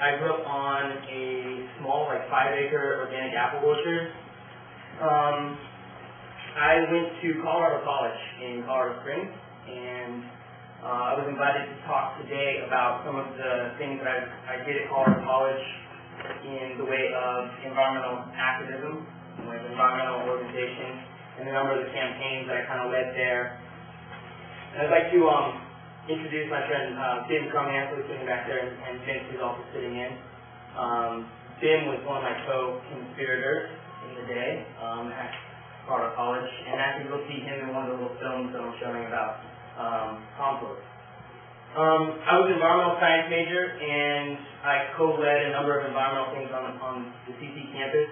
I grew up on a small, like 5-acre organic apple orchard. I went to Colorado College in Colorado Springs, and I was invited to talk today about some of the things that I did at Colorado College in the way of environmental activism, like environmental organization, and a number of the campaigns that I kind of led there. And I'd like to introduce my friend Bim Crumham, who's sitting back there, and Vince, who's also sitting in. Bim was one of my co-conspirators in the day at Colorado College, and actually you'll see him in one of the little films that I'm showing about compost. I was an environmental science major, and I co-led a number of environmental things on the CC campus.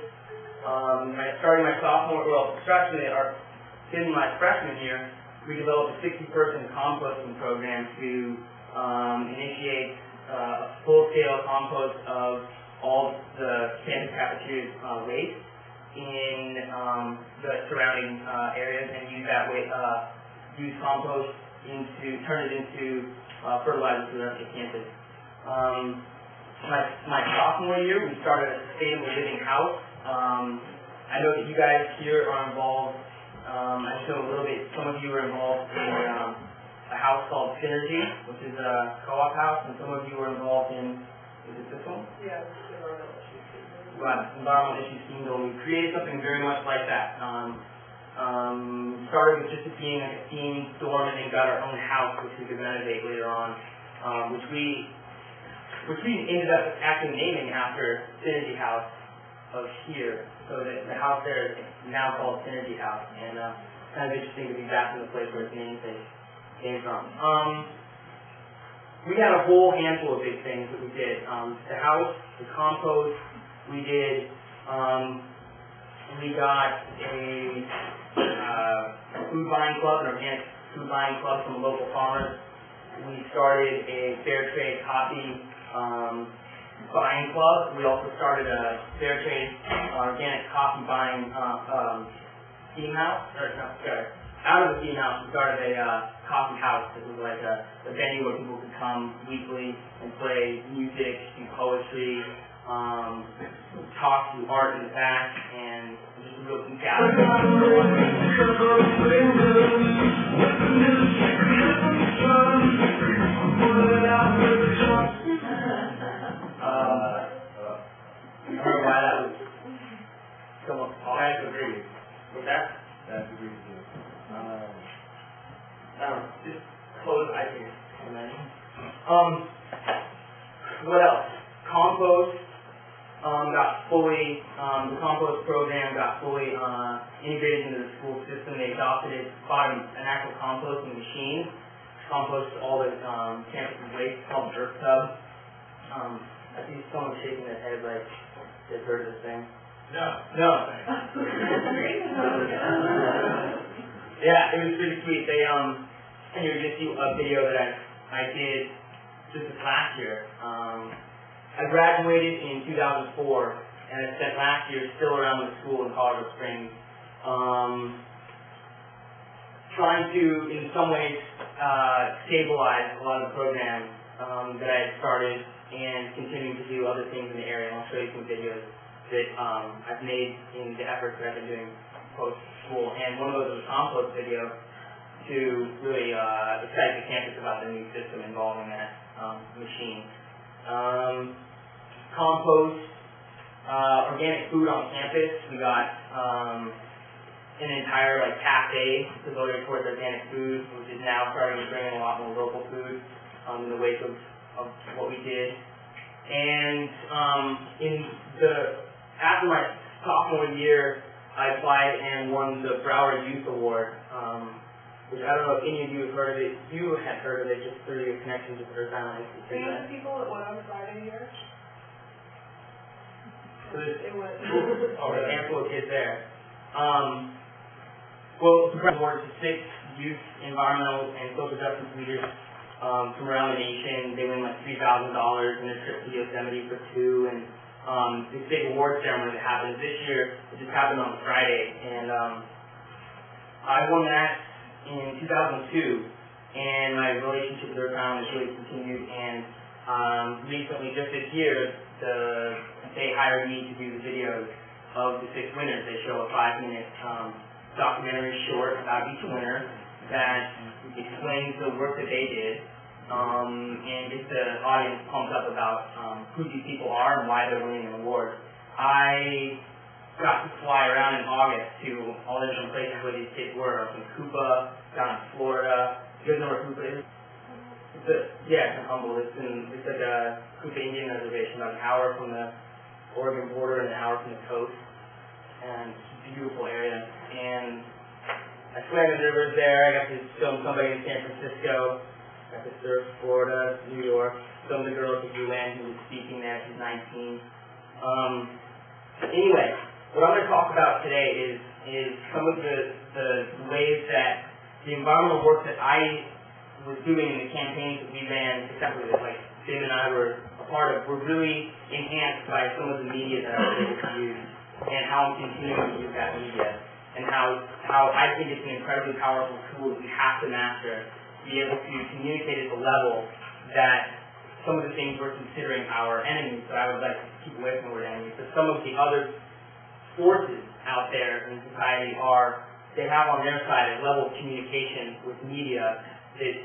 Starting my sophomore, in my freshman year, we developed a 60-person composting program to initiate a full-scale compost of all the campus cafeteria's waste in the surrounding areas, and use that use compost turn it into fertilizer for the rest of the campus. My sophomore year, we started a sustainable living house. I know that you guys here are involved. I just know a little bit. Some of you are involved in a house called Synergy, which is a co-op house, and some of you are involved in. Is it this one? Yeah, environmental issues. Right, environmental issues team. We created something very much like that. Started with just being like a themed dorm, and then got our own house, which we could renovate later on, which we ended up actually naming after Synergy House of here. So the house there is now called Synergy House, and kind of interesting to be back in the place where its namesake came from. We had a whole handful of big things that we did. The house, the compost. We did. We got a food buying club, an organic food buying club from local farmers. We started a fair trade coffee buying club. We also started a fair trade organic coffee buying steam house. Out of the steam house, we started a coffee house. It was like a venue where people could come weekly and play music, do poetry, talk to art in the back, and just a real gathering. I don't know why that was somewhat That's agreed. What's that? That's agreed to. I don't know, just close ideas. What else? Compost got fully, the compost program got fully integrated into the school system. They adopted it, bought an actual composting machine, compost all the campus waste, called Dirt Tub. I see someone shaking their head like they've heard of this thing. No. Yeah, it was pretty sweet. They and you're gonna see a video that I did just this last year. I graduated in 2004, and I spent last year still around the school in Colorado Springs, trying to, in some ways, stabilize a lot of the programs that I had started, and continuing to do other things in the area. And I'll show you some videos that I've made in the efforts that I've been doing post-school. And one of those was a compost video to really excite the campus about the new system involving that machine. Compost, organic food on campus. We got an entire cafe devoted towards organic food, which is now starting to bring in a lot more local food in the wake of what we did. And after my sophomore year, I applied and won the Broward Youth Award, which I don't know if any of you have heard of it. You had heard of it just through your connections with Earth Island Institute. Famous people that went on Friday here? So there's a handful of kids there. Well, the award to 6 youth, environmental, and social justice leaders from around the nation. They win $3,000 and a trip to Yosemite for 2, and this big award ceremony that happens this year. It just happened on Friday, and I won that in 2002, and my relationship with Earth Island has really continued, and Recently, just this year, they hired me to do the videos of the 6 winners. They show a 5-minute documentary short about each winner that explains the work that they did and gets the audience pumped up about who these people are and why they're winning an award. I got to fly around in August to all the different places where these kids were, up in Cuba, down in Florida. You guys know where Cuba is? It's in Humboldt. It's like a Cuba Indian reservation, about an hour from the Oregon border and an hour from the coast. And it's a beautiful area. And I swam in the rivers there. I got to film somebody in San Francisco. Got to surf Florida, New York. Some of the girls at ULAN who was speaking there. She's 19. Anyway, what I'm going to talk about today is some of the ways that the environmental work that I was doing in the campaigns that we ran successfully, that like Tim and I were a part of, were really enhanced by some of the media that I was able to use, and how I'm continuing to use that media, and how I think it's an incredibly powerful tool that we have to master to be able to communicate at the level that some of the things we're considering our enemies, but I would like to keep away from the word enemies, but some of the other forces out there in society they have on their side a level of communication with media that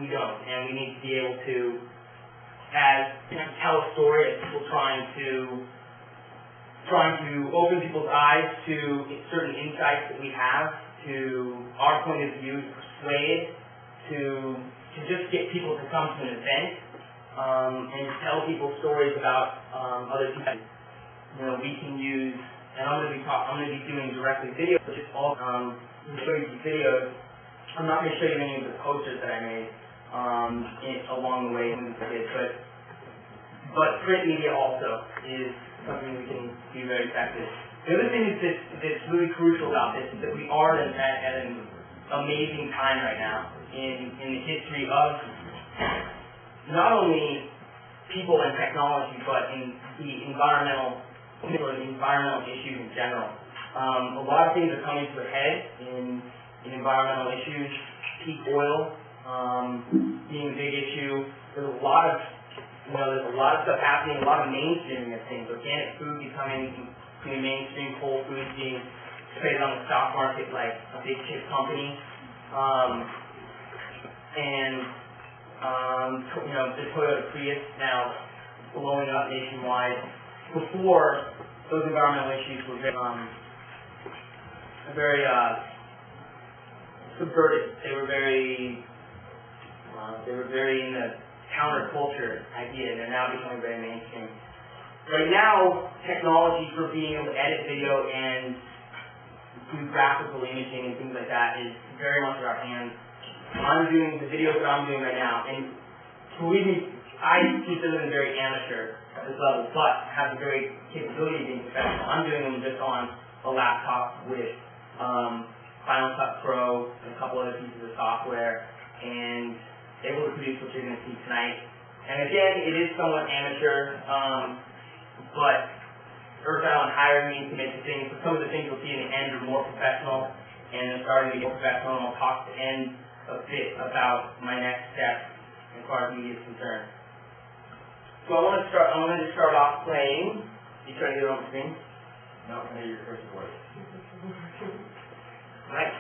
we don't, and we need to be able to tell a story of people trying to open people's eyes to certain insights that we have, to our point of view, to persuade, to just get people to come to an event, and tell people stories about other people. We can use, and I'm going to be doing directly videos, just all I'm going to show you the videos. I'm not going to show you any of the posters that I made along the way, but print media also is something we can be very effective. The other thing that's really crucial about this is that we are at an amazing time right now in the history of not only people and technology, but in the environmental issues in general. A lot of things are coming to a head in environmental issues. Peak oil being a big issue. There's a lot of stuff happening, a lot of mainstreaming of things. Organic food becoming mainstream, Whole Foods being traded on the stock market like a big chip company. The Toyota Prius now blowing up nationwide. Before, those environmental issues were very subverted. They were very in the counterculture idea, and they're now becoming very mainstream. Right now, technology for being able to edit video and do graphical imaging and things like that is very much in our hands. I'm doing the videos that I'm doing right now, and believe me, I consider them very amateur at this level, but have the very capability of being professional. I'm doing them just on a laptop with Final Cut Pro and a couple other pieces of software, and able to produce what you're going to see tonight. And again, it is somewhat amateur, but Earth Island hired me to make the things, but some of the things you'll see in the end are more professional, and they're starting to get more professional, and I'll talk to the end a bit about my next step as far as media is concerned. So I'm going to start off playing. You trying to get it on the screen? No, I need your first word. Right.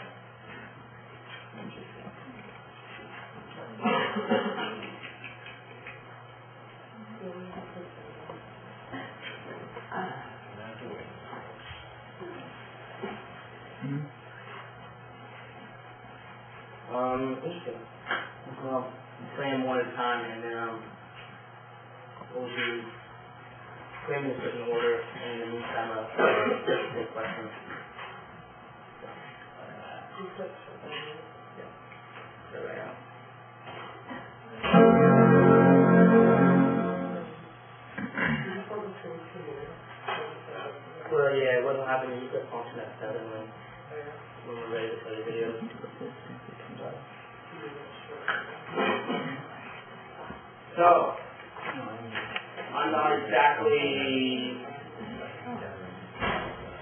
Interesting. Well, play them one at a time, and then we'll do play them in a certain order, and in the meantime, I'll take questions. Right now. Well, yeah, what'll happen is you could function at 7 when we're ready to play the videos. So, I'm not exactly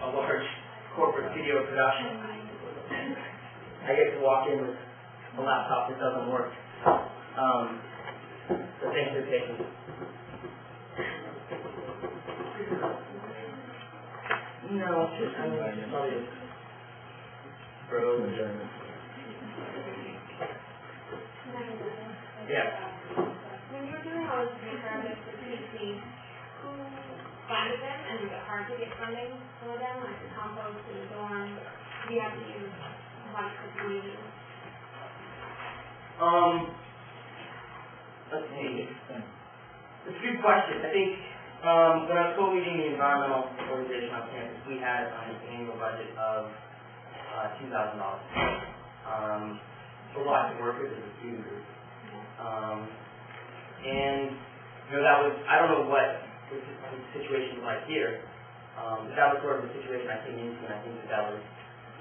a large corporate video production. I get to walk in with a laptop that doesn't work. But Thanks for your patience. No, just probably just froze. Yeah. When you were doing all this research for PC, who funded them, and was it hard to get funding for them, like the compost and the dorm? Do you have to use a lot of community? Let's see. It's a good question. I think when I was co-leading the environmental organization on campus, we had an annual budget of $2,000. A lot to work with as a student group. And that was, I don't know what the situation was like here, but that was sort of the situation I came into, and I think that was,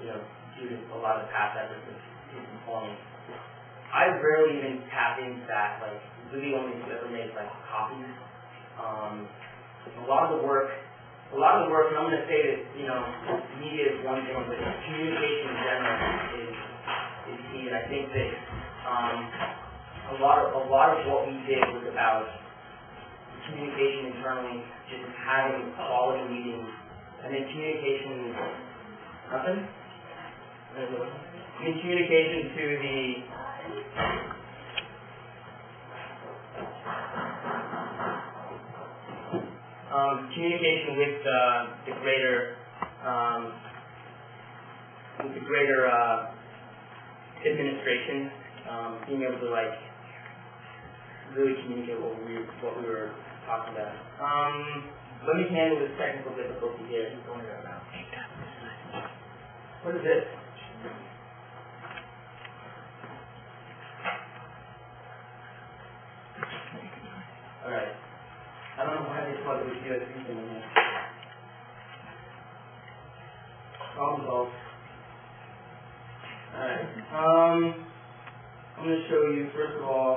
due to a lot of the past efforts of student employment. I rarely even tap into that, really only to ever make copies. A lot of the work, and I'm going to say that, media is one thing, but communication in general is key, and I think that a lot of what we did was about communication internally, just having quality meetings, and then communication, communication to the communication with the greater administration, being able to really communicate what we were talking about. Let me handle this technical difficulty here. What is this? Alright. I don't know why they plug this USB thing in there. Problem solved. Alright. I'm going to show you, first of all,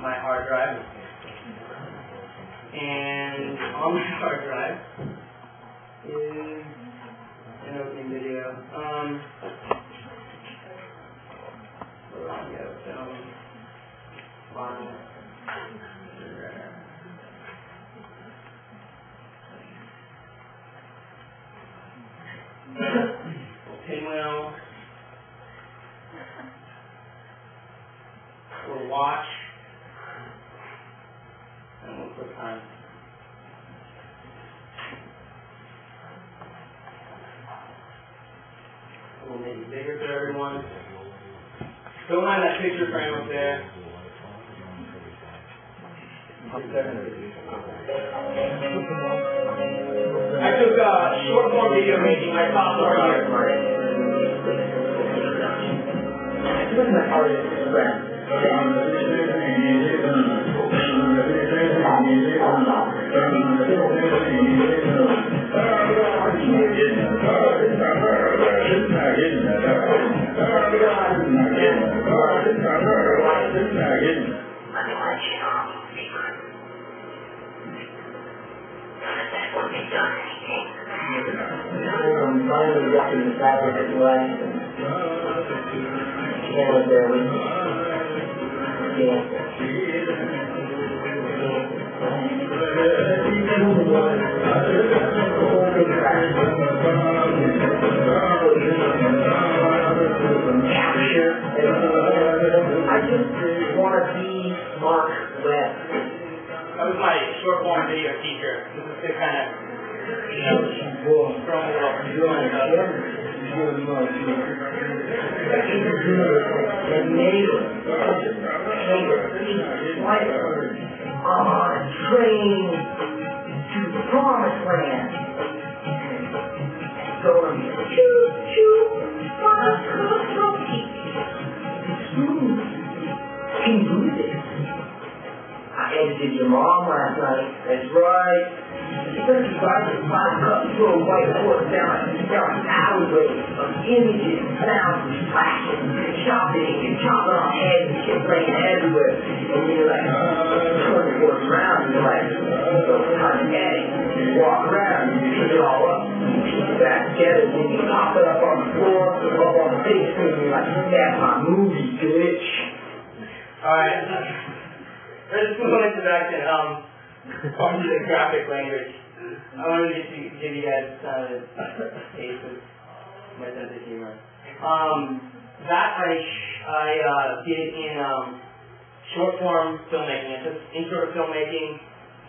my hard drive. And on my hard drive is an opening video. Pinwheel. We'll watch. And we'll click time. We'll make it bigger for everyone. Don't mind that picture frame up there. I took short form video making my sophomore year. This is my artist friend. I'm finally getting the fabric of life and there with me. I just want to be Mark Webb. That was my short form video teacher. This is to kind of, throw me off and do myself. On a train to the promised land. Going choo choo, smooth. Can you do this? I edited your mom last night. That's right. Especially riding a 5-cup through a white horse down an alleyway of images, sounds, and flashing, chopping on heads and shit playing everywhere. And you're like, turn the horse around and you're like, kind of egg. You walk around and you pick it all up. You piece it back together and then you pop it up on the floor, up on the It's going to be like, that's my movie, bitch. Alright. Let's move on to introduction. On to the graphic language. I wanted to give you guys a taste of my sense of humor. That I did in short form filmmaking. I took intro to filmmaking,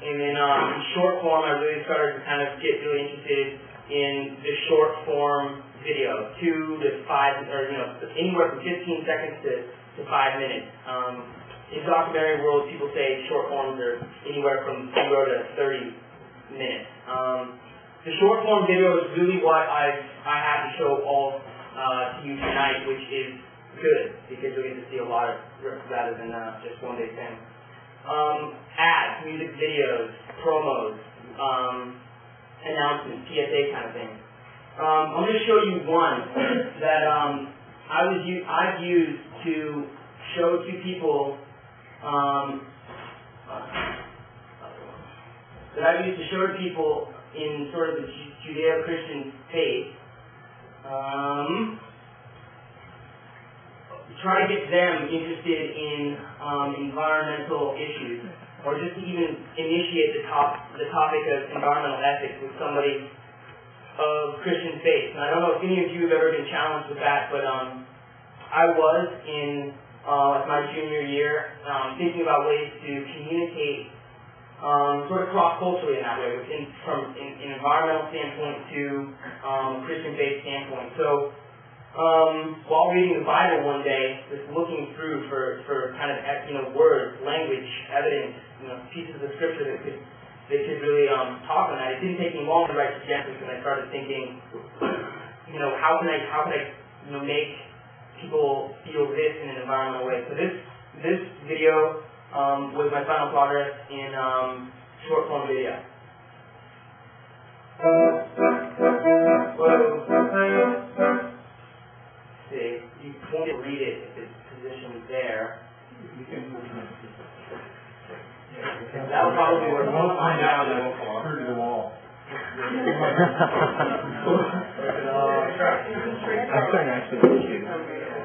and then in short form I really started to kind of get really interested in the short form video, 2 to 5, or anywhere from 15 seconds to 5 minutes. In the documentary world, people say short forms are anywhere from 0 to 30 minutes. The short form video is really what I have to show all to you tonight, which is good, because you'll get to see a lot of rather than just one big thing. Ads, music videos, promos, announcements, PSA kind of thing. I'm going to show you one that I've used to show to people in sort of the Judeo-Christian faith. Try to get them interested in environmental issues, or just even initiate the topic of environmental ethics with somebody of Christian faith. And I don't know if any of you have ever been challenged with that, but I was in my junior year thinking about ways to communicate sort of cross-culturally in that way, from an environmental standpoint to Christian-based standpoint. So while reading the Bible one day, just looking through for kind of words, language, evidence, pieces of scripture that could really talk on that. It didn't take me long to write suggestions, and I started thinking, how can I make people feel this in an environmental way. So this video was my final progress in short form video. See, you won't read it if it's positioned there. That would probably work. We'll find out. Through the wall.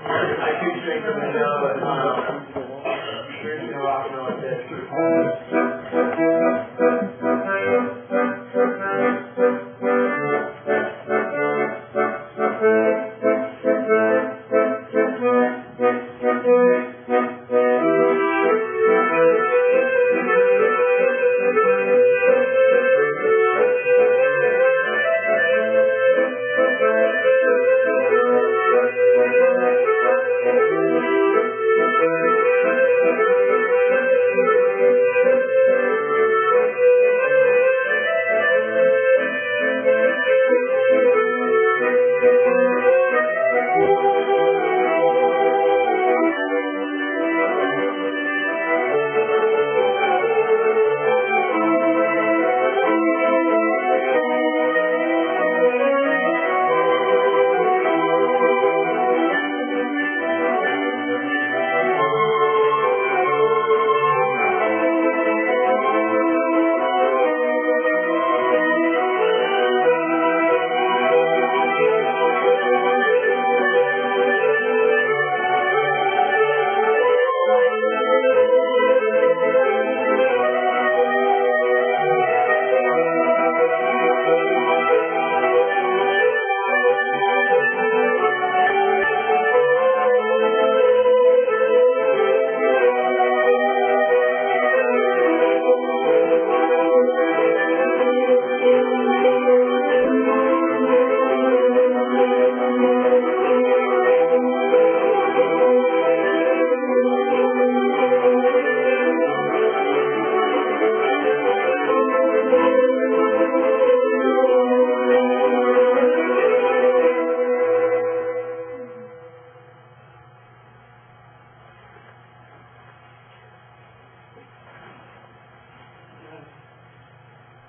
I could straight the window, but we're just gonna rock and roll like this.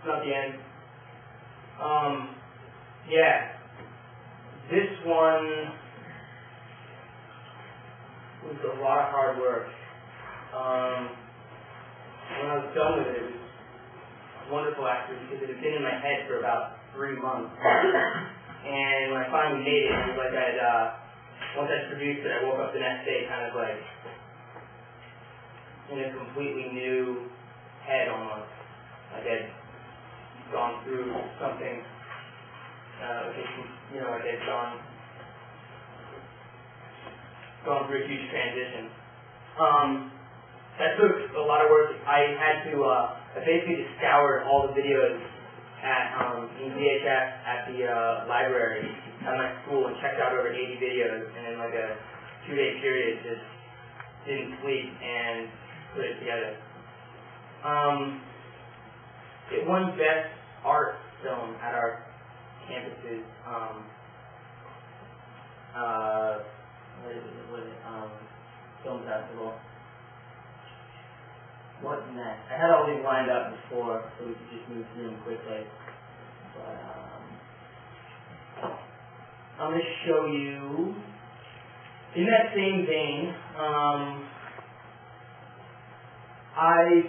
Not the end. Yeah. This one was a lot of hard work. When I was done with it, it was wonderful actually, because it had been in my head for about 3 months. And when I finally made it, it was like I'd once I produced it, I woke up the next day kind of like in a completely new head almost. Like I'd gone through something, like I'd gone through a huge transition. That took a lot of work. I had to, I basically just scoured all the videos in VHS at the library at my school and checked out over 80 videos, and in like a 2-day period just didn't sleep and put it together. It won Best Art Film at our campus's film festival. What's next? I had all these lined up before, so we could just move through them quickly. But I'm going to show you, in that same vein, I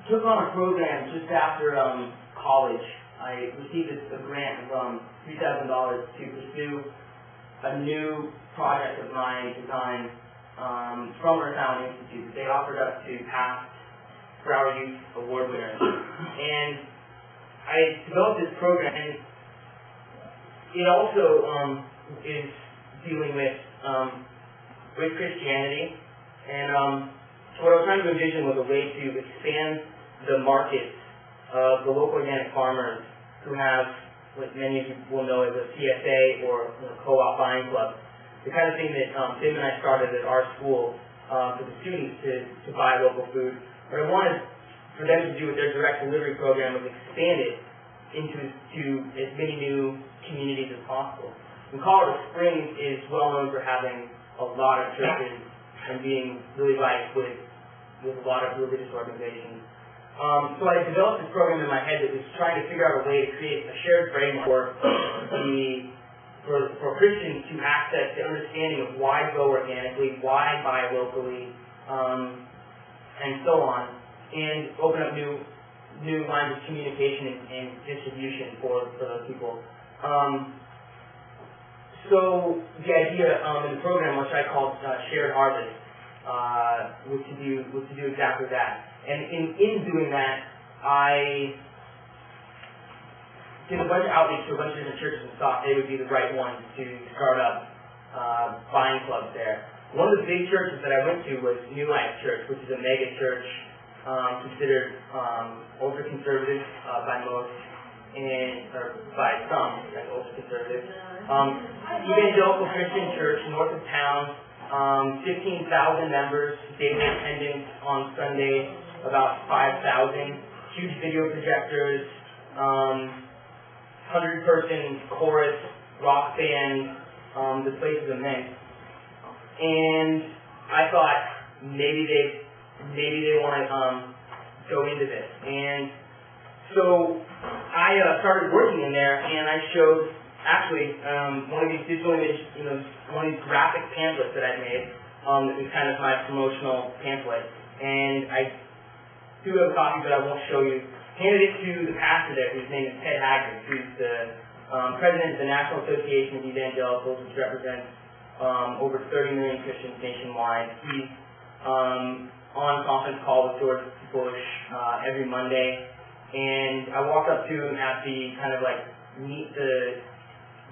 took on a program just after college. I received a grant of $3,000 to pursue a new project of my design from our Talent Institute. They offered us to pass for our Youth Award winners. And I developed this program, and it also is dealing with Christianity. And what I was trying to envision was a way to expand the markets of the local organic farmers who have what many of you will know as a CSA or co-op buying club. The kind of thing that Tim and I started at our school for the students to buy local food. What I wanted for them to do with their direct delivery program was expand it into as many new communities as possible. And Colorado Springs is well known for having a lot of churches and being really rife with a lot of religious organizations. So I developed this program in my head that was trying to figure out a way to create a shared framework for Christians to access the understanding of why grow organically, why buy locally, and so on, and open up new lines of communication and distribution for those people. So the idea in the program, which I called Shared Harvest, was to do exactly that. And in doing that, I did a bunch of outreach to a bunch of different churches and thought they would be the right ones to start up buying clubs there. One of the big churches that I went to was New Life Church, which is a mega church considered ultra-conservative by most, or by some, like ultra-conservative. Evangelical Christian Church, north of town, 15,000 members, daily attendance on Sunday, about 5,000, huge video projectors, 100-person chorus, rock band, the place is immense. And I thought maybe they want to go into this. And so I started working in there, and I showed actually one of these digital image, one of these graphic pamphlets that I made. That was kind of my promotional pamphlet, and I do have a copy, but I won't show you. Handed it to the pastor there, whose name is Ted Haggard, who's the president of the National Association of Evangelicals, which represents over 30 million Christians nationwide. He's on conference call with George Bush every Monday, and I walked up to him at the kind of like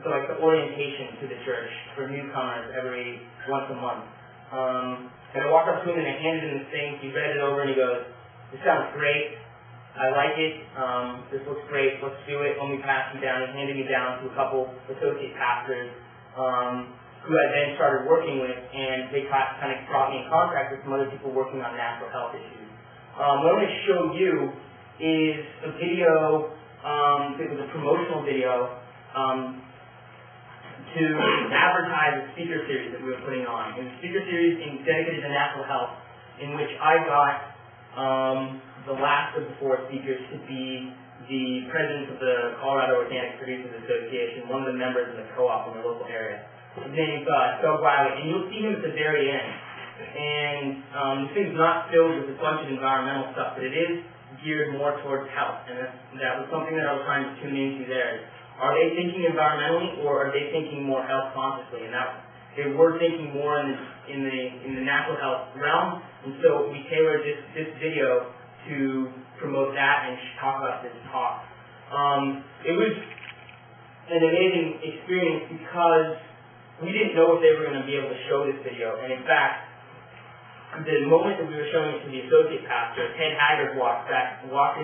the orientation to the church for newcomers every once a month. And I walked up to him and I handed him this thing. He read it over and he goes, "This sounds great. I like it. This looks great. Let's do it." When we passed him down, he handed me down to a couple associate pastors who I then started working with, and they kind of brought me in contact with some other people working on natural health issues. What I'm going to show you is a video. It was a promotional video to advertise a speaker series that we were putting on. It was a speaker series dedicated to natural health, in which I got the last of the 4 speakers to be the president of the Colorado Organic Producers Association, one of the members of the co-op in the local area. His name's Doug Wiley, and you'll see him at the very end. And this thing's not filled with a bunch of environmental stuff, but it is geared more towards health, and that was something that I was trying to tune into there. Are they thinking environmentally, or are they thinking more health consciously? And they were thinking more in the natural health realm, and so we tailored this video to promote that and talk about this talk. It was an amazing experience because we didn't know if they were going to be able to show this video, and in fact, the moment that we were showing it to the associate pastor, Ted Haggard walked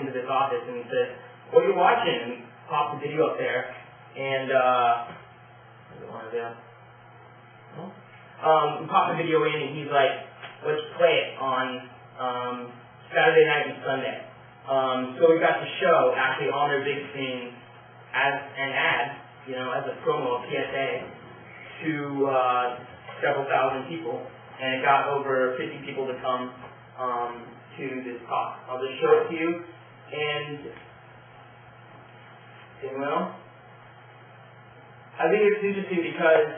into this office and said, "What are you watching?" And popped the video up there, and we popped the video in, and he's like, "Let's play it on Saturday night and Sunday." So we got to show actually on their big screen as an ad, as a promo, a PSA, to several thousand people, and it got over 50 people to come to this talk. I'll just show it to you, and I think it's interesting because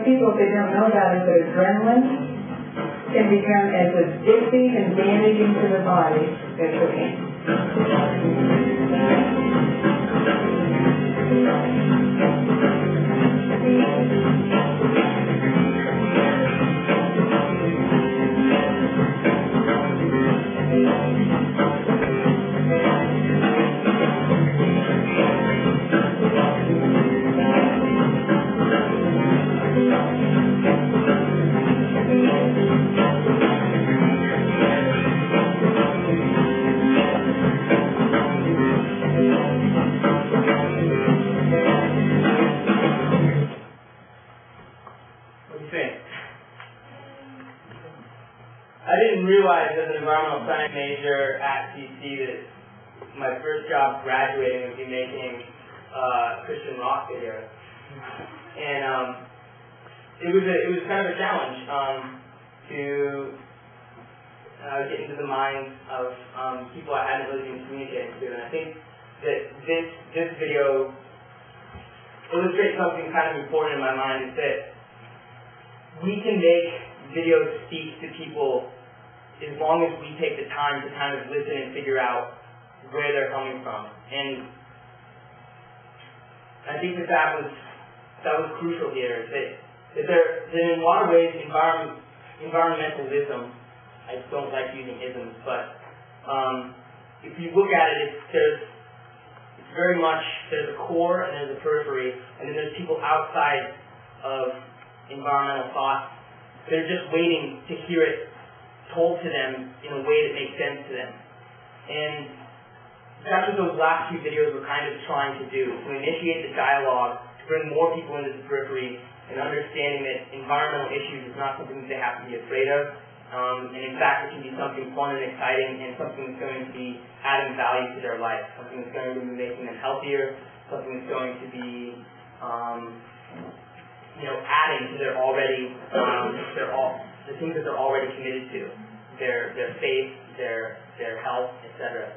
people, if they don't know about it, but adrenaline can become as addictive and damaging to the body as cocaine. As an environmental science major at CC that my first job graduating would be making Christian rock videos, and it was kind of a challenge to get into the minds of people I hadn't really been communicating to, and I think that this video illustrates something kind of important in my mind, is that we can make videos speak to people as long as we take the time to kind of listen and figure out where they're coming from. And I think that was crucial here, that in a lot of ways environmentalism, I don't like using isms, but if you look at it, there's a core and there's a periphery, and then there's people outside of environmental thought. They're just waiting to hear it told to them in a way that makes sense to them. And that's what those last few videos were kind of trying to do, to initiate the dialogue, to bring more people into the periphery, and understanding that environmental issues is not something that they have to be afraid of, and in fact it can be something fun and exciting, and something that's going to be adding value to their life, something that's going to be making them healthier, something that's going to be adding to their already the things that they're already committed to, their faith, their health, etc.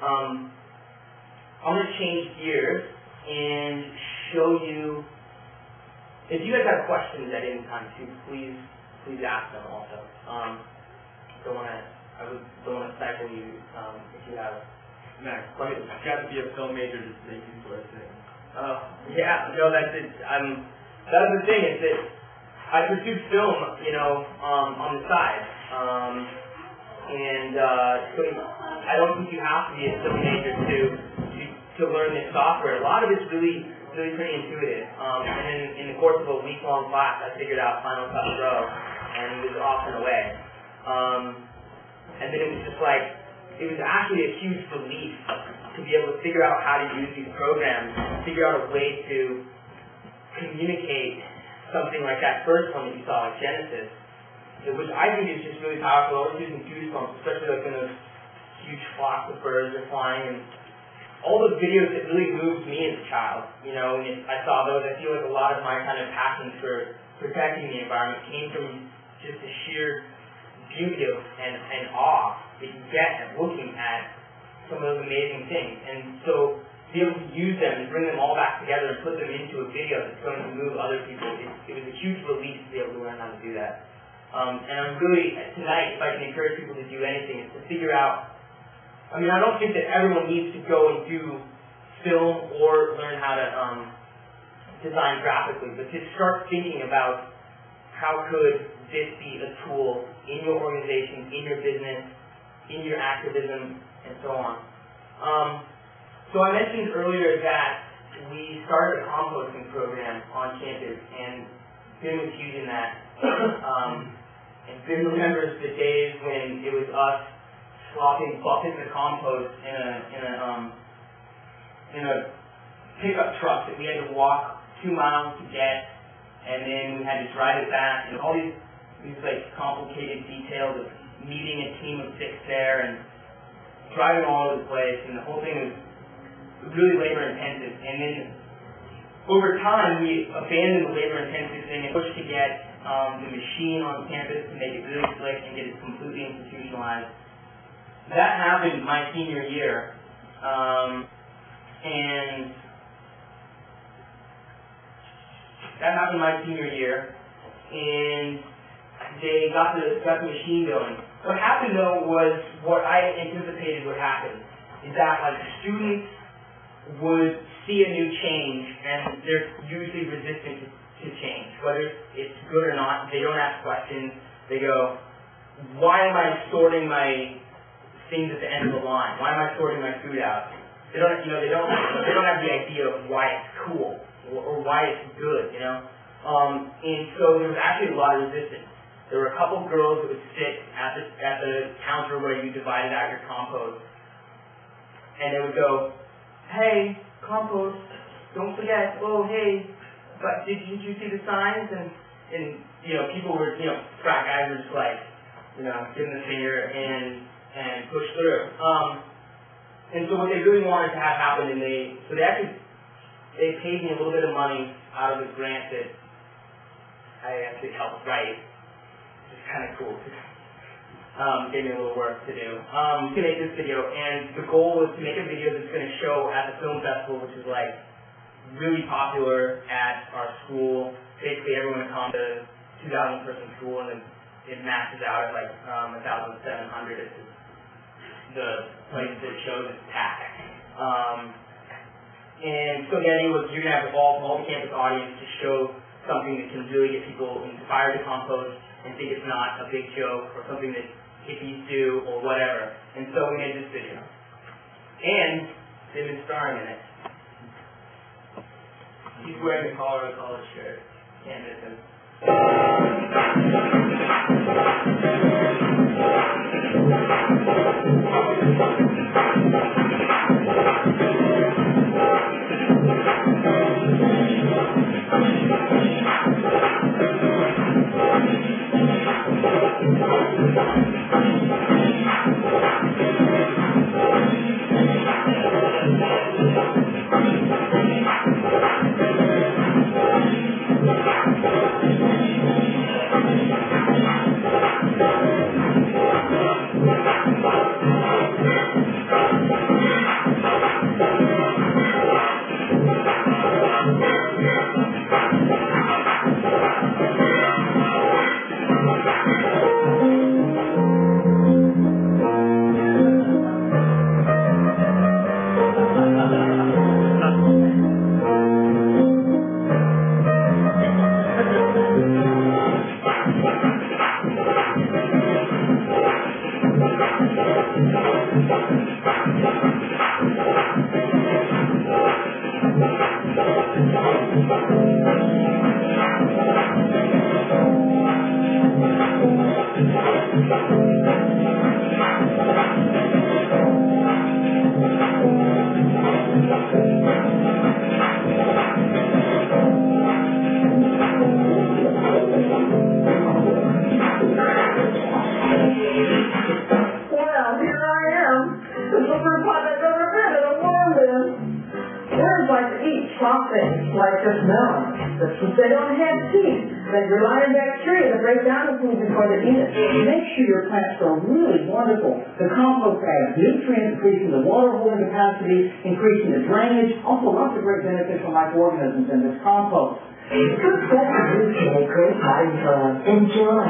I'm going to change gears and show you. If you guys have questions at any time too, please ask them also. Don't want to stifle you if you have. Max, you have to be a film major to say these sort of things. Yeah, no, that's it. That was the thing, is that I pursued film, on the side. So I don't think you have to be a film major to learn this software. A lot of it's really pretty intuitive. And then in the course of a week-long class, I figured out Final Cut Pro, and was off and away. And then it was just like, it was actually a huge relief to be able to figure out how to use these programs, figure out a way to communicate something like that first one that you saw, like Genesis, which I think is just really powerful. I was using Goosebumps, especially like when those huge flocks of birds are flying, and all the videos that really moved me as a child, and I saw those, I feel like a lot of my kind of passion for protecting the environment came from just the sheer beauty of and awe that you get at looking at some of those amazing things. And so to be able to use them and bring them all back together and put them into a video that's going to move other people, it was a huge relief to be able to learn how to do that. And I'm really, tonight, if I can encourage people to do anything, is to figure out, I don't think that everyone needs to go and do film or learn how to design graphically, but to start thinking about how could this be a tool in your organization, in your business, in your activism, and so on. So I mentioned earlier that we started a composting program on campus, and Ben was huge in that. And Ben remembers the days when it was us slopping buckets of compost in a pickup truck that we had to walk 2 miles to get, and then we had to drive it back, and all these like complicated details of meeting a team of 6 there and driving all over the place, and the whole thing was really labor intensive. And then over time we abandoned the labor intensive thing and pushed to get the machine on campus to make it really slick and get it completely institutionalized. That happened my senior year, and they got the machine going. What happened though was what I anticipated would happen, is that like students would see a new change, and they're usually resistant to change, whether it's good or not. They don't ask questions. They go, why am I sorting my things at the end of the line? Why am I sorting my food out? They don't have the idea of why it's cool or why it's good, And so there was actually a lot of resistance. There were a couple girls that would sit at the counter where you divided out your compost, and they would go, hey, compost, don't forget, oh, hey, but did you see the signs? And people were, frat guys were just like, giving the finger and push through. And so what they really wanted to have happen, they paid me a little bit of money out of the grant that I actually helped write. It's kind of cool. Gave me a little work to do. To make this video, and the goal was to make a video that's going to show at the film festival, which is like really popular at our school. Basically, everyone comes to 2,000 person school, and it maxes out at like 1,700 at the place that shows its pack. And so the idea was you're going to have all the campus audience to show something that can really get people inspired to compost and think it's not a big joke or something that hippies do or whatever. And so we made this video. And they've been starring in it. He's wearing the Colorado College shirt. Can't miss him. Like this melon. They don't have teeth. They rely on bacteria to break down the food before they eat it. Make sure your plants are really wonderful. The compost adds nutrients, increasing the water holding capacity, increasing the drainage. Also lots of great beneficial microorganisms in this compost. Good stuff to do today, Chris. Enjoy.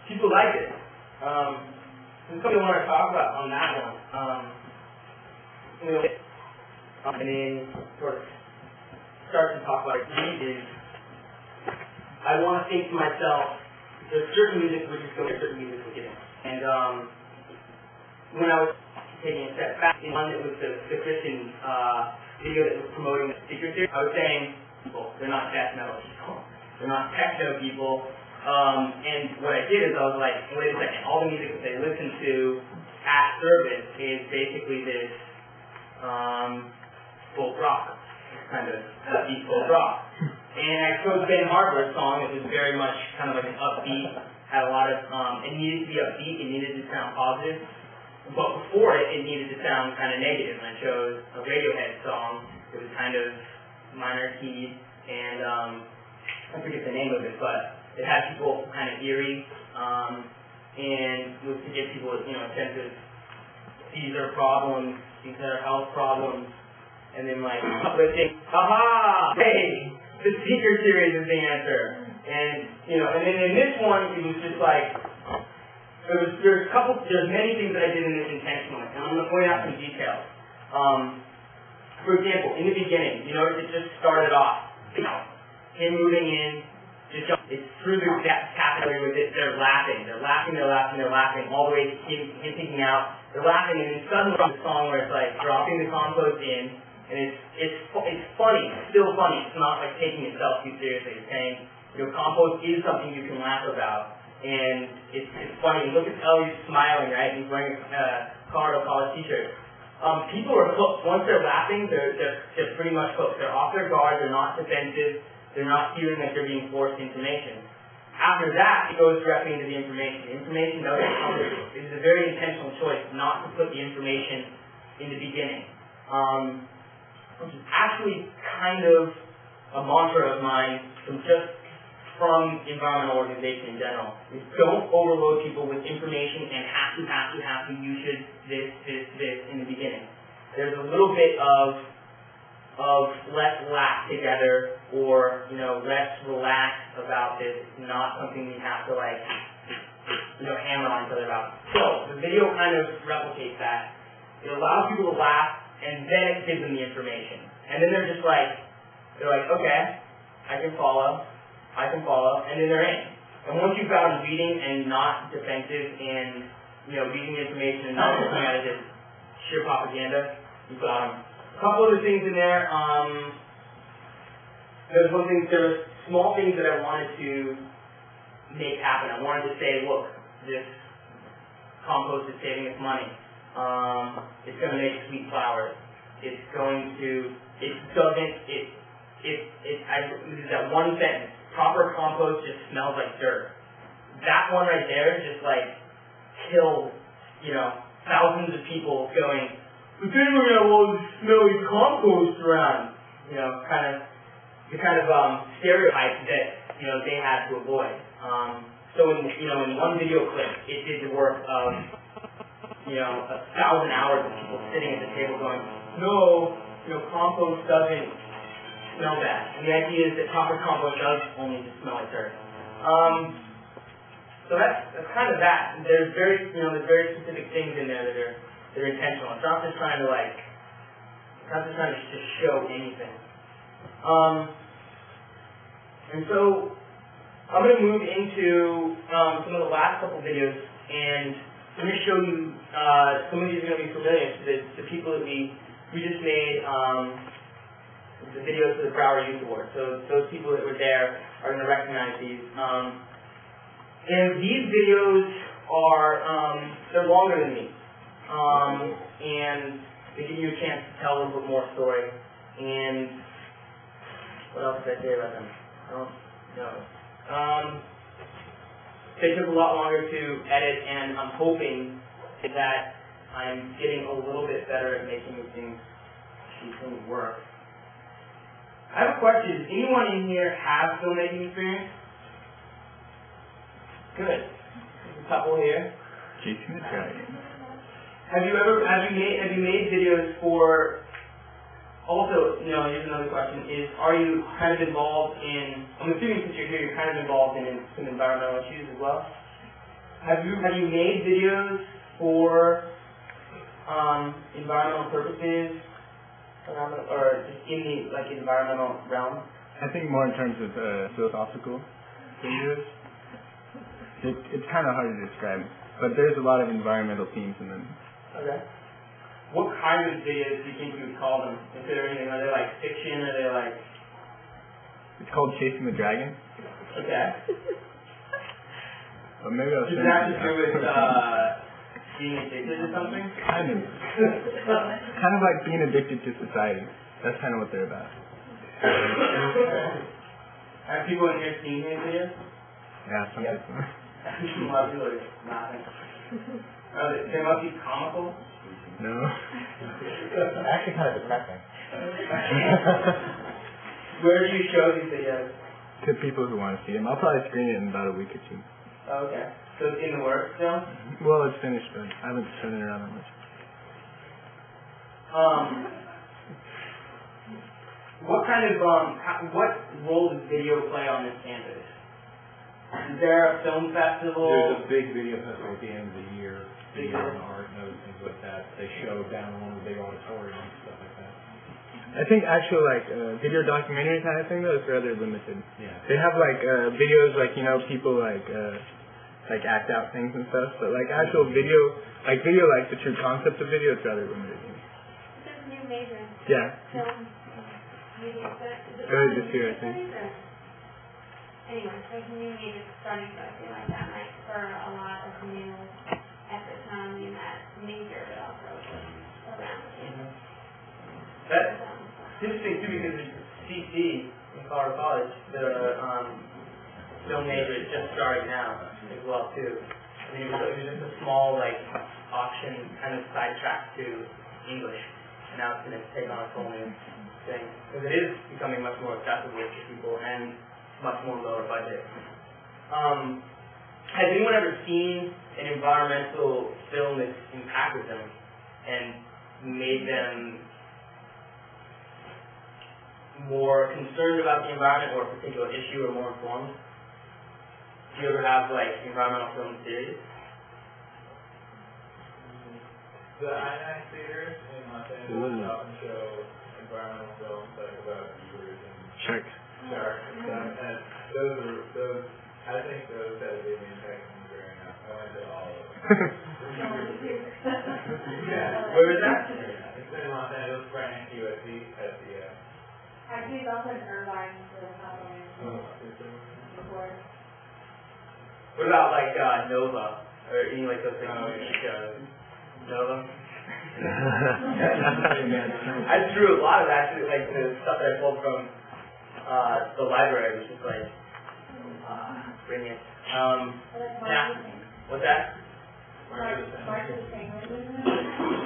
People like it. There's something I want to talk about on that one. And then sort of start to talk about it is I want to think to myself, there's certain music which is good, certain music which isn't. And when I was taking a step back in one that was the Christian video that was promoting the secret series, I was saying people, they're not death metal people. They're not techno people. And what I did is I was like, wait a second, all the music that they listen to at service is basically this folk rock, kind of deep folk rock. And I chose Ben Harper's song, it was very much kind of like an upbeat, had a lot of, it needed to be upbeat, it needed to sound positive. But before it, it needed to sound kind of negative. And I chose a Radiohead song, it was kind of minor key, and I forget the name of it, but it had people kind of eerie, and was to give people, a sense of these are problems, these are health problems, and then like uplifting, aha, hey, the secret series is the answer. And and then in this one, it was just like there's many things that I did in this intentionally, and I'm going to point out some details. For example, in the beginning, it just started off, him moving in. It's through the capillary with it, they're laughing, all the way to him peeking out, they're laughing, and then suddenly the song where it's like dropping the compost in, and it's funny, it's still funny, it's not like taking itself too seriously, it's saying, compost is something you can laugh about, and it's funny, look at he's smiling, right, he's wearing a Colorado College t-shirt. People are hooked, once they're laughing, they're pretty much hooked, they're off their guard, they're not defensive, they're not feeling like they're being forced information. After that, it goes directly into the information. The information doesn't come with it. It is a very intentional choice not to put the information in the beginning. Which is actually kind of a mantra of mine from environmental organization in general. Is don't overload people with information and have to, you should, this in the beginning. There's a little bit of let's laugh together, or let's relax about this. It's not something we have to hammer on each other about. So the video kind of replicates that. It allows people to laugh, and then it gives them the information. And then they're like, okay, I can follow, and then they're in. And once you've got them reading and not defensive, and reading the information and not looking at it as sheer propaganda, you've got them. A couple other things in there. There were small things that I wanted to make happen. I wanted to say, look, this compost is saving us money. It's going to make sweet flowers. This is that one sentence. Proper compost just smells like dirt. That one right there just killed, thousands of people going, but then we're gonna have all this smelly compost around. You know, the kind of stereotype that they had to avoid. So in one video clip, it did the work of 1,000 hours of people sitting at the table going, no, compost doesn't smell bad. And the idea is that proper compost does only just smell like dirt. So that's kind of that. There's very specific things in there that are intentional. It's not just trying to just show anything. And so I'm going to move into some of the last couple videos, and I'm going to show you some of these are going to be familiar to the people that we just made the videos for the Broward Youth Award. So those people that were there are going to recognize these. And these videos they're longer than me. And they give you a chance to tell a little bit more story. And what else did I say about them? I don't know. They took a lot longer to edit, and I'm hoping that I'm getting a little bit better at making these things work. I have a question. Does anyone in here have filmmaking experience? Good. There's a couple here. Chasing the dragon. Have you made videos for? Also, here's another question: are you kind of involved in? I'm assuming since you're here, you're kind of involved in some environmental issues as well. Have you made videos for environmental purposes, or just in the environmental realm? I think more in terms of philosophical videos. It's kind of hard to describe, but there's a lot of environmental themes in them. Okay. What kind of videos do you think you would call them? Is there anything? Are they like fiction? Are they like? It's called Chasing the Dragon. Okay. But maybe I'll does that have to do with being addicted to something? Kind of. Kind of like being addicted to society. That's kind of what they're about. Have people in here seen these videos? Yeah, some people. A lot of people are laughing. They must be comical. No. Actually kind of depressing. Where do you show these videos? To people who want to see them. I'll probably screen it in about a week or two. Oh, okay. So it's in the works still? Well, it's finished, but I haven't turned it around that much. What role does video play on this campus? Is there a film festival? There's a big video festival at the end of the year. Video and art and other things like that. They show down in one of the big auditoriums and stuff like that. I think actual video documentary kind of thing though is rather limited. Yeah. They have videos people act out things and stuff, but actual video the true concept of video is rather limited. There's a new major. Yeah. Film media. Early this year, I think. Anyway, there's a new major starting something like that might spur a lot of new efforts, not only in that major but also around the campus. That's interesting too because it's CC in Colorado College, the film major is just starting now as well too. I mean, it was just a small option kind of sidetrack to English, and now it's going to take on its whole new thing because it is becoming much more accessible to people and much more lower budget. Has anyone ever seen an environmental film that's impacted them and made them more concerned about the environment or a particular issue or more informed? Do you ever have environmental film series? The INAC theaters in Los Angeles often show environmental films about beavers and Sharks. sharks and stuff, and those I think those had a big impact on me growing up. I went to all of them. Yeah. Where is that? It's in Los Angeles, right next to USC at the Actually, it's also in Irvine for the Halloween before. What about Nova or any those things? Nova. I drew a lot of actually the stuff that I pulled from the library, which is bring it. What's that?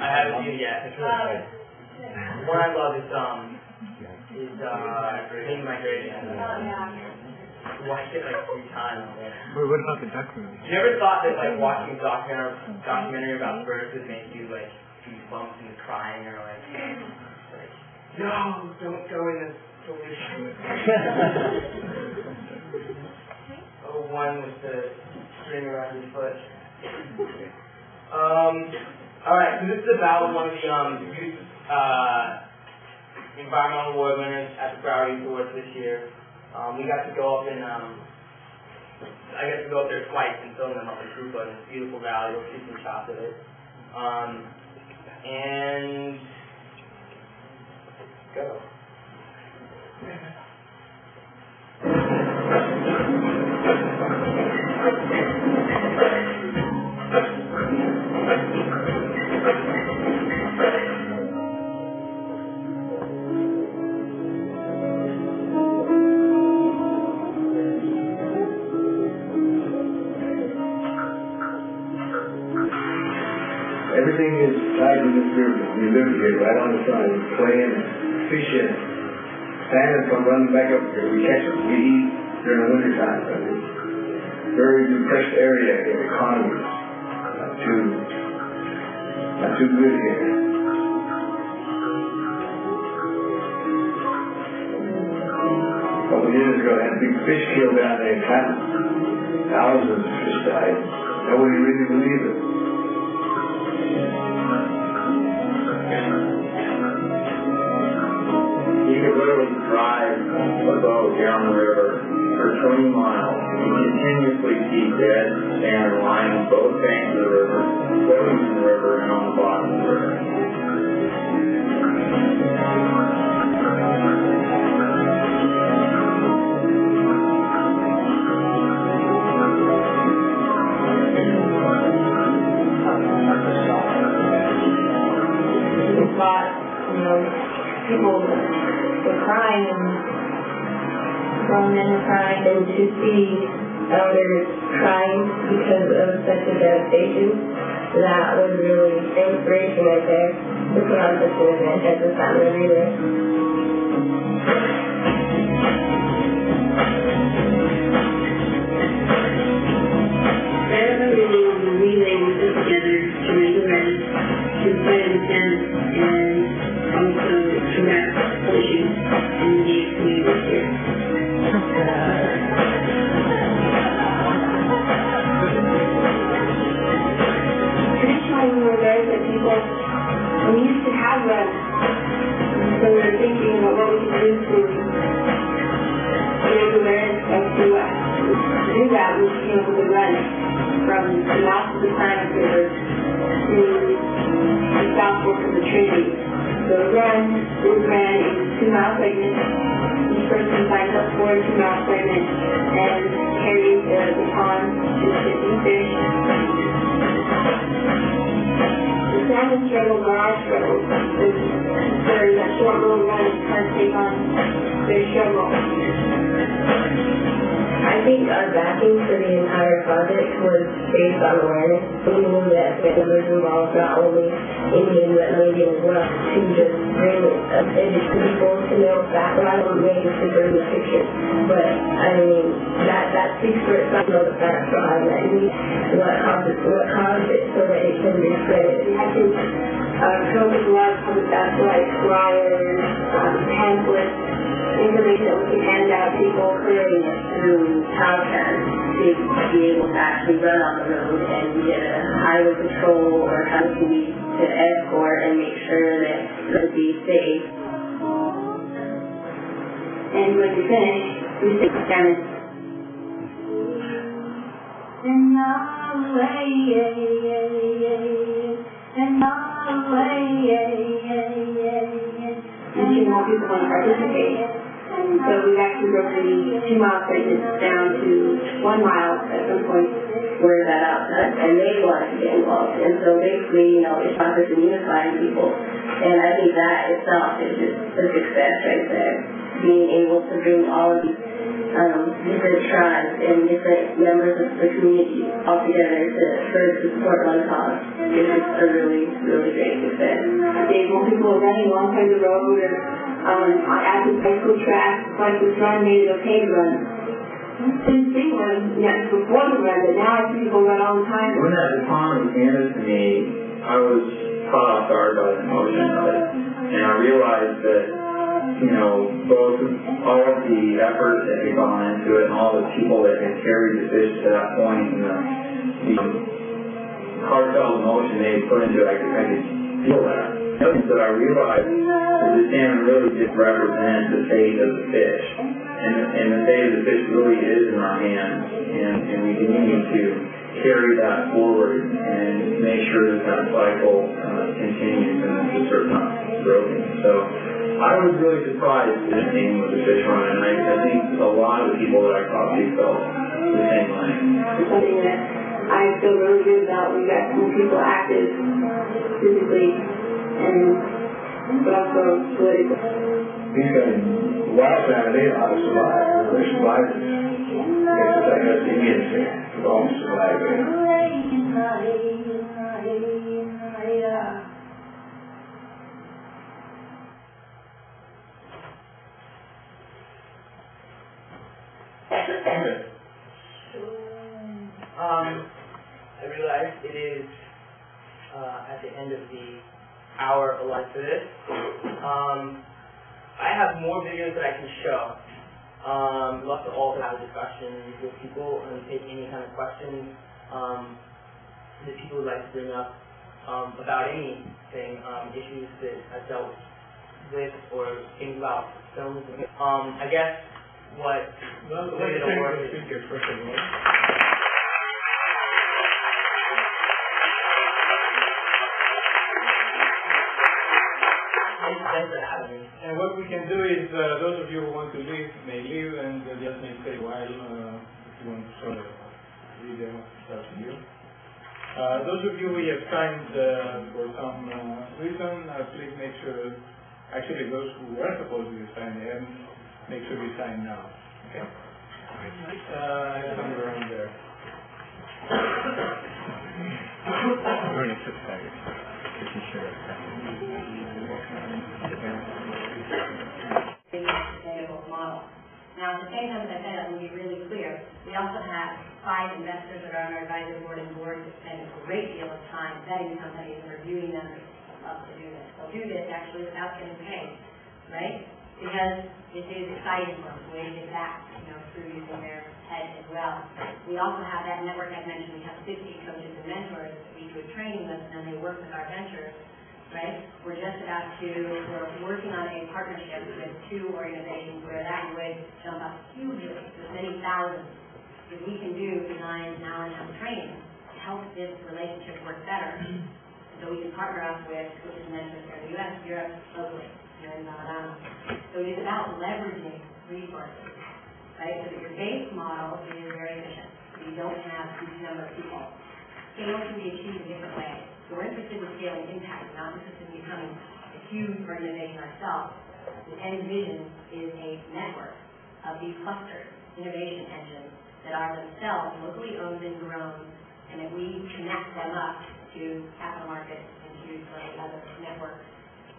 I haven't seen it yet. One I love is Green Migration. Watched it like 3 times. But what about the duck movie? You never thought that like watching a documentary about birds would make you like goosebumps and crying or like no, don't go in this pollution. One with the string around your foot. Alright, so this is about one of the Youth Environmental Award winners at the Youth Award this year. We got to go up and I got to go up there twice and film them up in Krupa in this beautiful valley. We'll see some shots of it. And go. Everything is tied to this river. We live here right on the side, playing, fishing. Salmon come running back up here. We catch them. We eat during the winter time. But it's a very depressed area here. The economy is not too good here. A couple of years ago, they had a big fish kill down there in Clinton. Thousands of fish died. Nobody really believed it. You could literally drive a boat down the river for 20 miles and continuously see dead salmon lying on both banks of the river, floating in the river, and on the bottom of the river. People were crying and grown men were crying, and to see elders crying because of such a devastation, that was really inspiration right there to put on such an event at this time of the year. Everybody on the relay was put together to raise awareness, to fight an event, and also to wrap pollution in the community here. Traditionally, we were very good people, and we used to have runs. So we were thinking about what we could do to raise awareness and to do that. We came up with a run from the mouth of the Klamath River to the south fork of the Trinity. So the run was ran in 2-mile segments. Each person signs up for a 2-mile segment and carries the pond to 50 fish. The salmon struggles are our struggles. There's that short little run is hard to take on their struggle. I think our backing for the entire project was based on awareness. We knew that it was involved not only Indian but Indian as well, to just bring it to people to know facts. I don't make this to bring the picture, but I mean that speaks for itself. Know the facts behind that. What caused it so that it can be spread. I think COVID love comes back to like flyers, pamphlets, information that we can hand out to people, creating it through Calcan to be able to actually run on the road and get a highway patrol or company to escort and make sure that it will be safe. And when we finish, we sing salmon. And all the way, and all the way, and you more people want to participate. So we've actually broken the 2-mile segments down to 1 mile at some point. Word that out to us, and they wanted to get involved. And so basically, it's not just unifying people. And I think that itself is just a success right there. Being able to bring all of these different tribes and different members of the community all together to sort of support one cause. It's just a really, really great success. There's more people running alongside the road or at the high school track, like this run made it okay to run. Didn't see one before the run, but now I see people run all the time. When that baton was handed to me, I was caught off guard by the emotion of it. And I realized that, you know, both all of the effort that had gone into it and all the people that had carried the fish to that point and the heartfelt emotion they had put into it, I could feel that. The other thing that I realized is that salmon really did represent the fate of the fish. And the fate of the fish really is in our hands. And we need to carry that forward and make sure that cycle continues and that the surf not broken. So I was really surprised at the thing with the fish run, and I think a lot of the people that I talked to felt the same way. Something that I feel really good about. We got some people active physically but also politically. These guys, wild salmon, they know how to survive. They're survivors. It's just like us Indians here. We've all survived it. I realize it is at the end of the hour allotted for this. I have more videos that I can show. I'd love to also have a discussion with people and take any kind of questions that people would like to bring up about anything, issues that I've dealt with or things about films. I guess what the way it'll work is first of all. And what we can do is, those of you who want to leave may leave, and the others may stay a while if you want to sort of read them. It's up to you. Those of you who have signed for some reason, please make sure, actually those who were supposed to sign in, make sure you sign now. Okay? Somewhere around there. Sustainable model. Now, at the same time, as I said, I want to be really clear. We also have 5 investors that are on our advisory board and boards that spend a great deal of time vetting companies and reviewing them. They love to do this. They'll do this actually without getting paid, right? Because it is exciting for them, the way to get back, through using their head as well. We also have that network I mentioned. We have 50 coaches and mentors that we do a training with, and then they work with our ventures. Right? We're working on a partnership with 2 organizations where that would jump up hugely to many thousands. If we can do design, knowledge, and training to help this relationship work better, so we can partner up with coaches and mentors here in the U.S., Europe, locally, here in Environmental. So it's about leveraging resources, right? So that your base model is very efficient. So you don't have a huge number of people. Scale can be achieved in different ways. So we're interested in scaling impact, not interested in becoming a huge organization ourselves. The end vision is a network of these clusters, innovation engines, that are themselves locally owned and grown, and that we connect them up to capital markets and to some of the other networks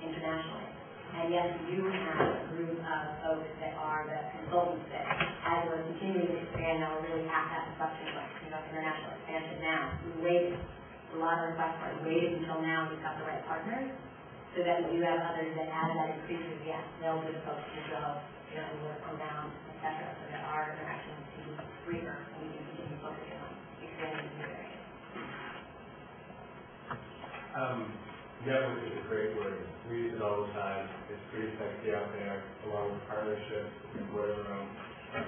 internationally. And yes, we do have a group of folks that are the consultants that, as we're continuing to expand, now we're really at that inflection point, international expansion now. We waited. A lot of requests are waited until now we've got the right partners, so that we do have others that as that increases, yes, they'll be the folks who go, and work around, etc., so that our interactions can be freer and we can continue focusing on expanding these areas. Network is a great word. We use it all the time. It's pretty sexy out there, along with partnerships and whatever else.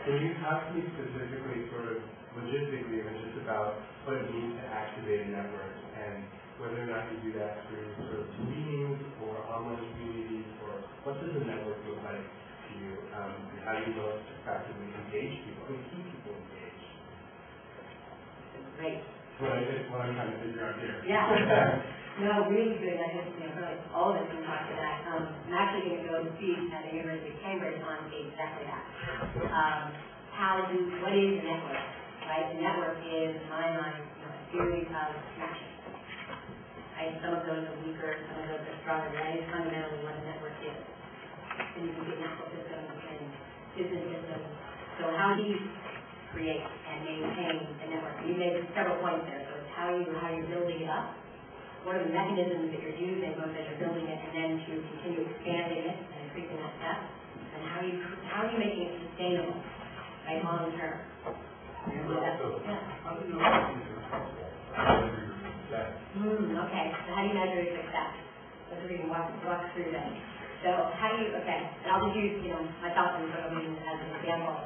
Can you talk to me specifically, sort of logistically, even just about what it means to activate a network and whether or not you do that through sort of meetings or online communities, or what does a network look like to you? And how do you most effectively engage people and keep people engaged? Great. What I'm trying to figure out here. Yeah. No, really good. I think really all of us can talk to that. I'm actually going to go and speak at the University of Cambridge on exactly that. what is a network, right? A network is, in my mind, a series of connections. Right? Some of those are weaker, some of those are stronger. That is fundamentally what a network is. And you can get network systems and business systems. So how do you create and maintain a network? You made several points there. So it's how you're building it up. What are the mechanisms that you're using both as you're building it and then to continue expanding it and increasing that depth? And how are you making it sustainable, right, long term? Okay, so how do you measure your success? So we can walk through that. So how do you, and I'll just use, my thoughts on social media as an example,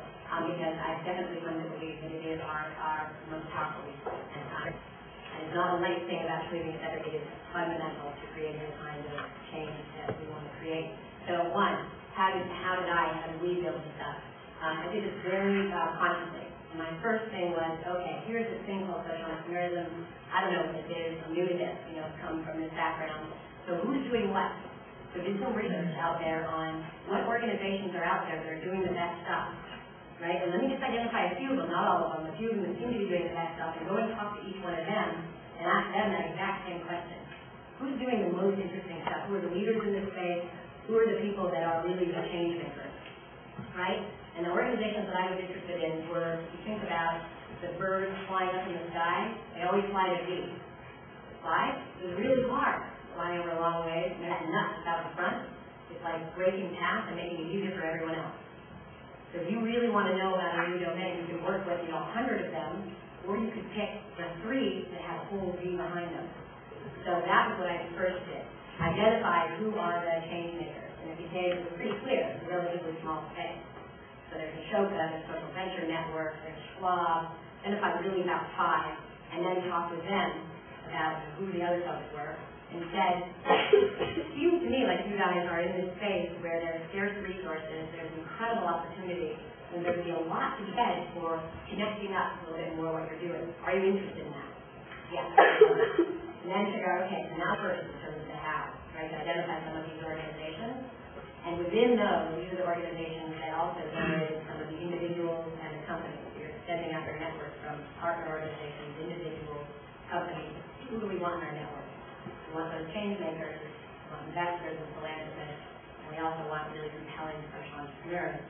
because I definitely come to believe that it is our most powerful resource and time. And it's not a light thing about believing that it is fundamental to creating the kind of change that we want to create. So one, how did we build this up? I did this very consciously. And my first thing was, okay, here's this thing called social entrepreneurism. I don't know what this is. I'm new to this. Come from this background. So who's doing what? So do some research out there on what organizations are out there that are doing the best stuff, right? And let me just identify a few of them, not all of them, a few of them that seem to be doing the best stuff, and go and talk to each one of them and ask them that exact same question. Who's doing the most interesting stuff? Who are the leaders in this space? Who are the people that are really the change makers, right? And the organizations that I was interested in were, if you think about the birds flying up in the sky, they always fly to V. Why? It's really hard flying over a long ways, and there's nuts out the front. It's like breaking paths and making it easier for everyone else. So if you really want to know about a new domain, you can work with 100 of them, or you could pick the 3 that have a whole V behind them. So that was what I first did. Identify who are the change makers. And it became pretty clear. It's a relatively small space. So there's Ashoka, there's Social Venture Network, there's Schwab. Identify really about 5, and then talk with them about who the other folks were. And said, it seems to me like you guys are in this space where there's scarce resources, there's incredible opportunity, and there would be a lot to be said for connecting up a little bit more what you're doing. Are you interested in that? Yes. And then figure out, okay, so now first in terms of the how, right, to identify some of these organizations. And within those, these are the organizations that also generated some of the individuals and the companies. So you're extending out your network from partner organizations, individuals, companies. Who do we want in our network? We want those change makers, we want investors and philanthropists, and we also want really compelling social entrepreneurs.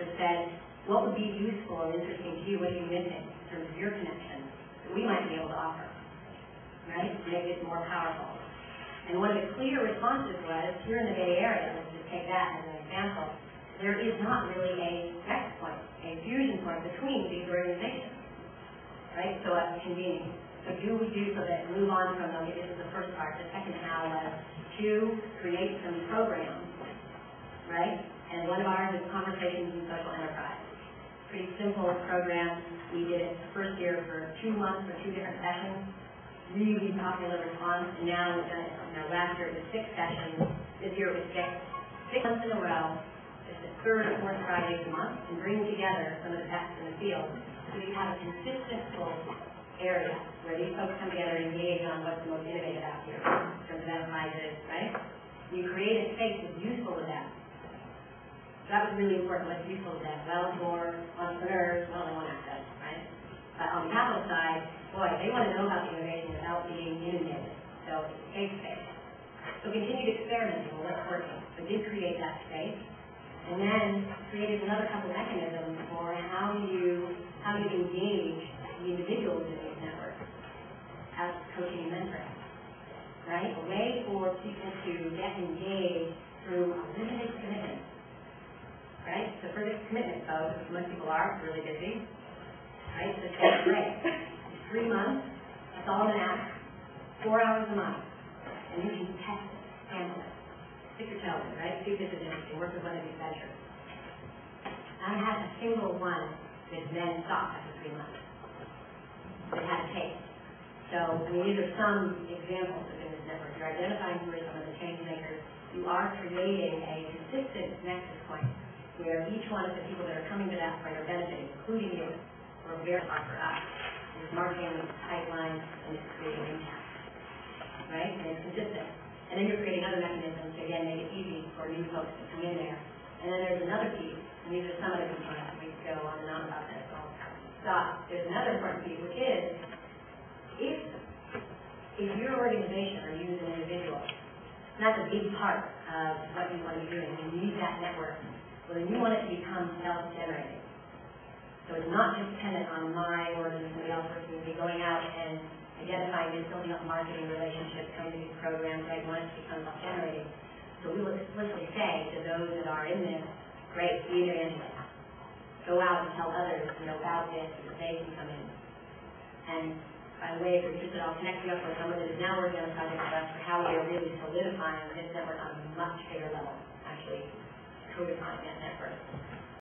So it said, what would be useful and interesting to you? What are you missing in terms of your connection that we might be able to offer, right? To make it more powerful. And one of the clear responses was, here in the Bay Area, let's just take that as an example, there is not really a next point, a fusion point between these organizations, right? So it's convening. So so that move on from, this is the first part, the second how was to create some programs, right? And one of ours is Conversations in Social Enterprise. Pretty simple program. We did it the first year for 2 months for 2 different sessions. Really popular response. And now we've done it, last year it was 6 sessions. This year it was 6 months in a row. It's the 3rd or 4th Friday of the month, and bring together some of the best in the field. So you have a consistent area where these folks come together and engage on what's the most innovative out here in terms of enterprises, right? You create a space that's useful to them. So that was really important, what's useful to them. Well, for entrepreneurs, well, they want access, right? But on the capital side, boy, they want to know about the innovation without being inundated. So it's a safe space. So continued experimenting with what's working. So did create that space. And then created another couple mechanisms for how you engage the individuals in these networks as coaching and mentoring, right? A way for people to get engaged through a limited commitment, right? So for this commitment, though, most people are really busy, right? So it's great. 3 months, that's all I'm going to ask. 4 hours a month. And you can test it, sample it, stick your toe in, right? See if this is interesting. Work with one of these ventures. I had a single one that then stopped after 3 months. That had a taste. So, these are some examples within this network. You're identifying who are some of the change makers. You are creating a consistent nexus point where each one of the people that are coming to that point are benefiting, including you, or very hard for us. It's marketing, pipeline, and it's creating impact. Right? And it's consistent. And then you're creating other mechanisms to, again, make it easy for new folks to come in there And then there's another piece, and these are some of the components. We could go on and on about this, so I'll stop. There's another important piece, which is, if your organization or you as an individual, that's a big part of what you want to be doing, you need that network, well then you want it to become self-generating. So it's not just dependent on my or somebody else working with me going out and identifying and building up marketing relationships, coming to these programs, right? You want it to become self-generating. So we will explicitly say to those that are in this, great, be evangelists. Go out and tell others, about this so that they can come in. And by the way, if you're interested, I'll connect you up with someone that is now working on a project with us for how we are really solidifying this network on a much bigger level, actually codifying that network.